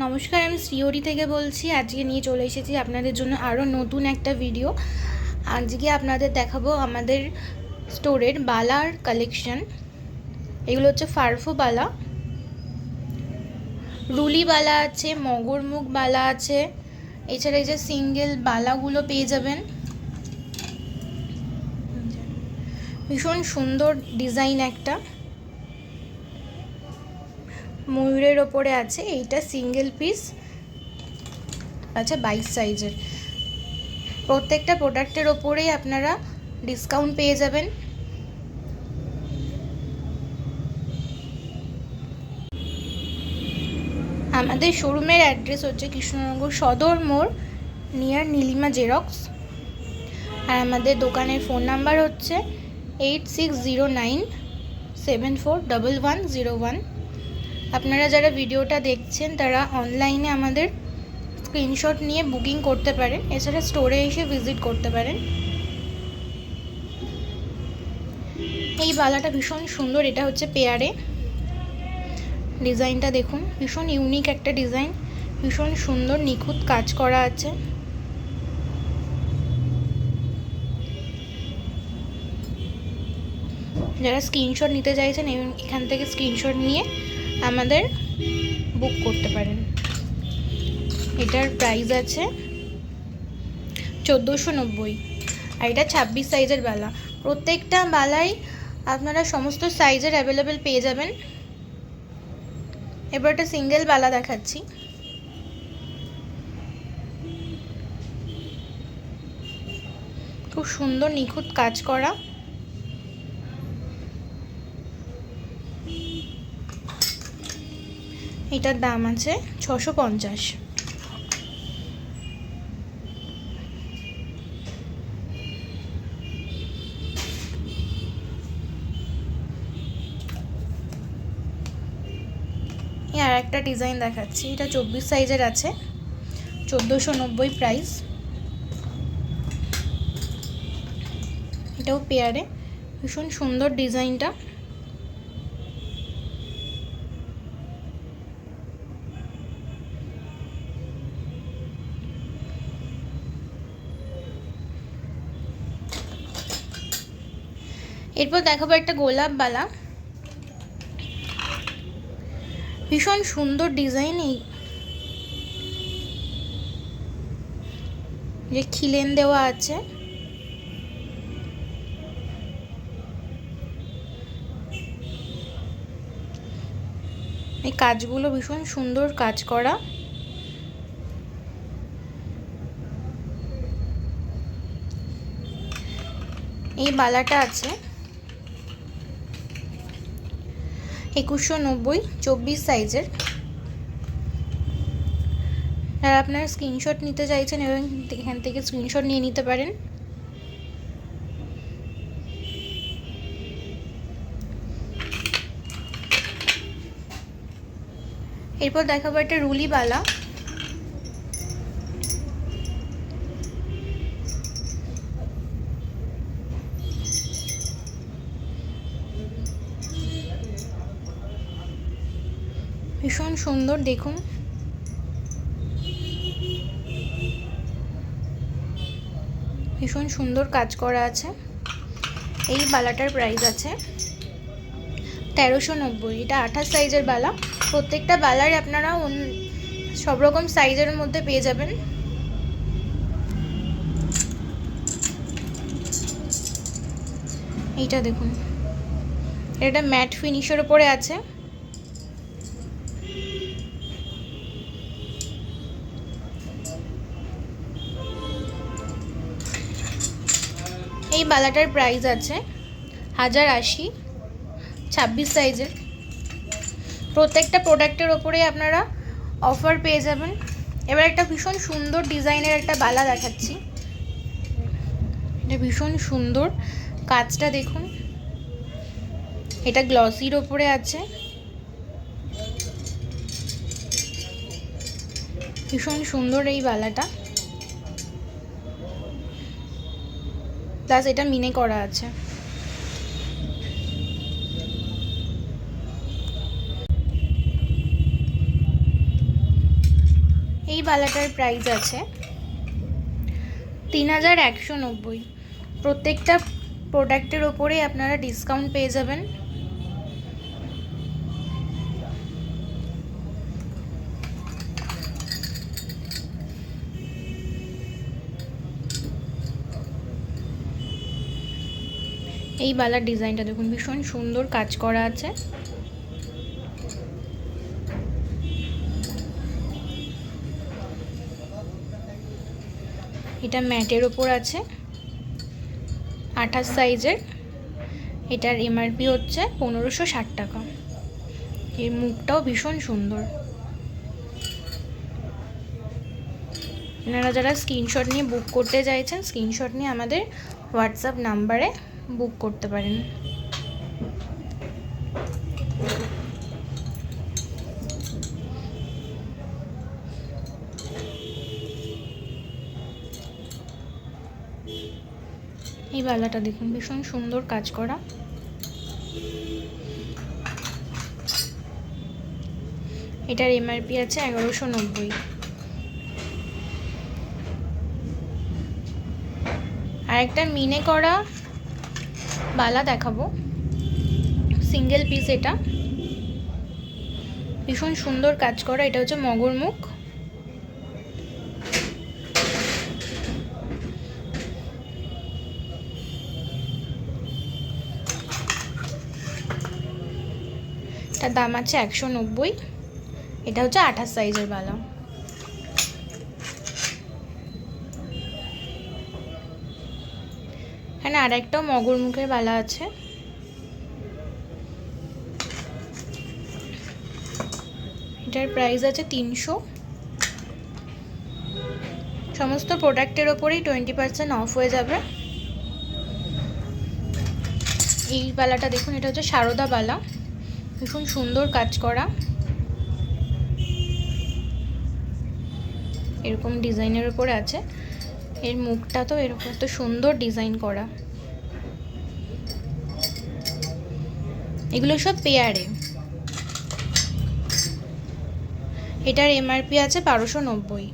নমস্কার, আমি শ্রীহরি থেকে বলছি। আজকে নিয়ে চলে এসেছি আপনাদের জন্য আরও নতুন একটা ভিডিও। আজকে আপনাদের দেখাবো আমাদের স্টোরের বালার কালেকশন। এগুলো হচ্ছে ফারফু বালা, রুলি বালা আছে, মগরমুখ বালা আছে, এছাড়া এই যে সিঙ্গেল বালাগুলো পেয়ে যাবেন। ভীষণ সুন্দর ডিজাইন একটা ময়ূরের ওপরে আছে। এইটা সিঙ্গেল পিস আচ্ছা 22 সাইজের। প্রত্যেকটা প্রোডাক্টের ওপরেই আপনারা ডিসকাউন্ট পেয়ে যাবেন। আমাদের শোরুমের অ্যাড্রেস হচ্ছে কৃষ্ণনগর সদর মোড়, নিয়ার নীলিমা জেরক্স। আর আমাদের দোকানের ফোন নাম্বার হচ্ছে 8609741101। আপনারা যারা ভিডিওটা দেখছেন তারা অনলাইনে আমাদের স্ক্রিনশট নিয়ে বুকিং করতে পারেন, এছাড়া স্টোরে এসে ভিজিট করতে পারেন। এই বালাটা ভীষণ সুন্দর, এটা হচ্ছে পেয়ারে। ডিজাইনটা দেখুন, ভীষণ ইউনিক একটা ডিজাইন, ভীষণ সুন্দর নিখুঁত কাজ করা আছে। যারা স্ক্রিনশট নিতে চাইছেন এখান থেকে স্ক্রিনশট নিয়ে আমাদের বুক করতে পারেন। এটার প্রাইস আছে 1490, আর এটা 26 সাইজের বালা। প্রত্যেকটা বালাই আপনারা সমস্ত সাইজের অ্যাভেলেবেল পেয়ে যাবেন। এবার একটা সিঙ্গেল বালা দেখাচ্ছি। খুব সুন্দর নিখুঁত কাজ করা। এটার দাম আছে 650। আর একটা ডিজাইন দেখাচ্ছি, এটা 24 সাইজের আছে, 1490 প্রাইস। এটাও পেয়ারে, ভীষণ সুন্দর ডিজাইনটা। এরপর দেখাবো একটা গোলাপ বালা, ভীষণ সুন্দর ডিজাইন। এই যে খিলেন দেওয়া আছে, এই কাজগুলো ভীষণ সুন্দর কাজ করা। এই বালাটা আছে 2190, 24 সাইজের। আর আপনারা স্ক্রিনশট নিতে চাইছেন এবং এখান থেকে স্ক্রিনশট নিয়ে নিতে পারেন। এরপর দেখাবো একটা রুলি বালা, ভীষণ সুন্দর দেখুন। ভীষণ সুন্দর কাজ করা আছে। এই বালাটার প্রাইস আছে 1390। এটা 28 সাইজের বালা। প্রত্যেকটা বালার আপনারা সব রকম সাইজের মধ্যে পেয়ে যাবেন। এইটা দেখুন, এটা ম্যাট ফিনিশের উপরে আছে। এই বালাটার প্রাইস আছে 1080, 26 সাইজের। প্রত্যেকটা প্রোডাক্টের ওপরে আপনারা অফার পেয়ে যাবেন। এবার একটা ভীষণ সুন্দর ডিজাইনের একটা বালা দেখাচ্ছি। এটা ভীষণ সুন্দর, কাজটা দেখুন। এটা গ্লসির ওপরে আছে, ভীষণ সুন্দর এই বালাটা। প্লাস এটা মিনে করা আছে। এই বালাটার প্রাইস আছে 3190। প্রত্যেকটা প্রোডাক্টের ওপরেই আপনারা ডিসকাউন্ট পেয়ে যাবেন। এই বালার ডিজাইনটা দেখুন, ভীষণ সুন্দর কাজ করা আছে। এটা ম্যাটের ওপর আছে, 28 সাইজের। এটার এমআরপি হচ্ছে 1560 টাকা। এর মুখটাও ভীষণ সুন্দর। আপনারা যারা স্ক্রিনশট নিয়ে বুক করতে চাইছেন, স্ক্রিনশট নিয়ে আমাদের হোয়াটসঅ্যাপ নাম্বারে বুক করতে পারেন। এই বালাটা দেখুন, ভীষণ সুন্দর কাজ করা। এটার এমআরপি আছে 1190। আরেকটা মিনে করা বালা দেখাবো, সিঙ্গেল পিস। এটা ভীষণ সুন্দর কাজ করা। এটা হচ্ছে মগর মুখ। এটার দাম আছে 190। এটা হচ্ছে 28 সাইজের বালা। এখানে আরেকটাও মগর মুখের বালা আছে। এটার প্রাইস আছে 300। সমস্ত প্রোডাক্টের ওপরেই 20% অফ হয়ে যাবে। এই বালাটা দেখুন, এটা হচ্ছে সারদা বালা, ভীষণ সুন্দর কাজ করা। এরকম ডিজাইনের উপরে আছে। এর মুখটা তো এরকম তো সুন্দর ডিজাইন করা। এগুলো সব পেয়ারে। এটার এমআরপি আছে 1290।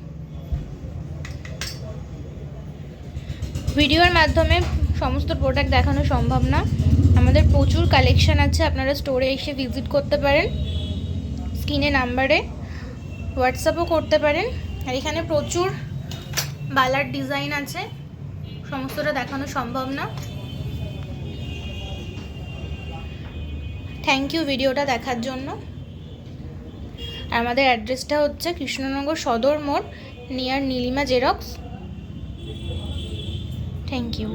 ভিডিওর মাধ্যমে সমস্ত প্রোডাক্ট দেখানো সম্ভব না। আমাদের প্রচুর কালেকশান আছে, আপনারা স্টোরে এসে ভিজিট করতে পারেন। স্ক্রিনে নাম্বারে হোয়াটসঅ্যাপও করতে পারেন। আর এখানে প্রচুর বালার ডিজাইন আছে, সমস্তটা দেখানো সম্ভব না। থ্যাংক ইউ ভিডিওটা দেখার জন্য। আর আমাদের অ্যাড্রেসটা হচ্ছে কৃষ্ণনগর সদর মোড়, near Nilima xerox. Thank you.